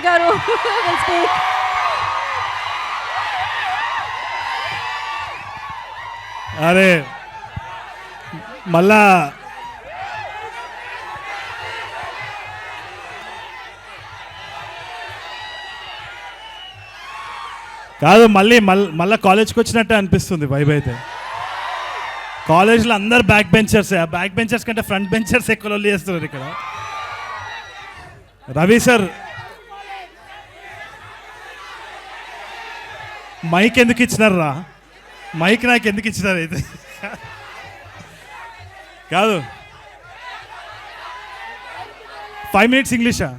గారు will speak. అరే మళ్ళా కాదు మళ్ళీ కాలేజ్కి వచ్చినట్టే అనిపిస్తుంది వైబ్ అయితే. కాలేజ్లో అందరు బ్యాక్ బెంచర్స్, ఆ బ్యాక్ బెంచర్స్ కంటే ఫ్రంట్ బెంచర్స్ ఎక్కువ లొల్లి చేస్తున్నారు ఇక్కడ. రవి సార్ మైక్ ఎందుకు ఇచ్చినారా? మైక్ నాకు ఎందుకు ఇచ్చినారు అయితే? కాదు 5 minutes ఇంగ్లీషా?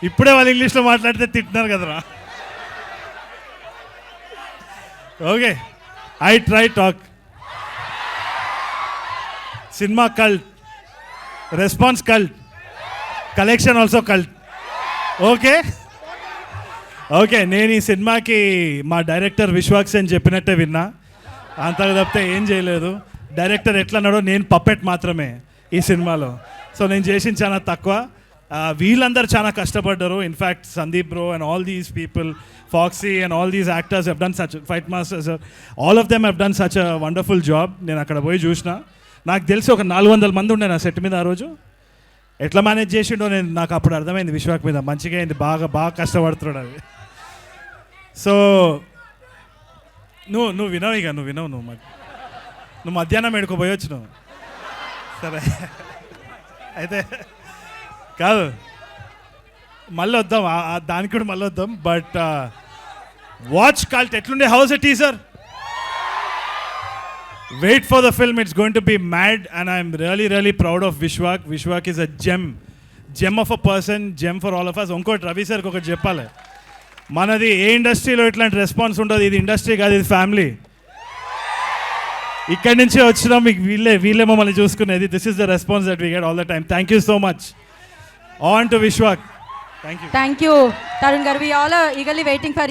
ఇప్పుడే వాళ్ళు ఇంగ్లీష్లో మాట్లాడితే తింటున్నారు కదరా. Okay, I try talk. Cinema cult, response cult, collection also cult. Okay okay, నేను ఈ సినిమాకి మా డైరెక్టర్ విశ్వాక్స్ అని చెప్పినట్టే విన్నా, అంతకు తప్పితే ఏం చేయలేదు. డైరెక్టర్ ఎట్లా అన్నాడో, నేను పప్పెట్ మాత్రమే ఈ సినిమాలో. సో నేను చేసిన చాలా తక్కువ. వీళ్ళందరూ చాలా కష్టపడ్డారు. In fact Sandeep bro and all these people, ఫాక్సీ and all these actors have done such, fight masters, all of them have done such a wonderful job. నేను అక్కడ పోయి చూసిన, నాకు తెలిసి ఒక 400 మంది ఉండే నా సెట్ మీద ఆ రోజు. ఎట్లా మేనేజ్ చేసిండో నాకు అప్పుడు అర్థమైంది విశ్వాక్ మీద. మంచిగా అయింది, బాగా కష్టపడుతున్నాడు అది. సో నువ్వు వినవు, ఇక నువ్వు వినవు. నువ్వు మధ్యాహ్నం ఎడుకో పోయొచ్చు నువ్వు. సరే అయితే కాదు, మళ్ళీ వద్దాం, దానికి కూడా మళ్ళీ వద్దాం. బట్ వాచ్ కల్ట్ ఎట్లుండే, how's a teaser, wait for the film, it's going to be mad and I'm really proud of Vishwak. Vishwak is a gem of a person, gem for all of us. ఇంకోటి రవి సార్కి ఒకటి చెప్పాలి, మనది ఏ ఇండస్ట్రీలో ఇట్లాంటి response ఉంటుంది, ఇది ఇండస్ట్రీ కాదు, ఇది ఫ్యామిలీ. ఇక్కడి నుంచే వచ్చినా మీకు వీళ్ళే మమ్మల్ని చూసుకునేది. This is the response that we get all the time. Thank you so much. On to Vishwak. Thank you. Thank you, Tarun garu. We all are eagerly waiting for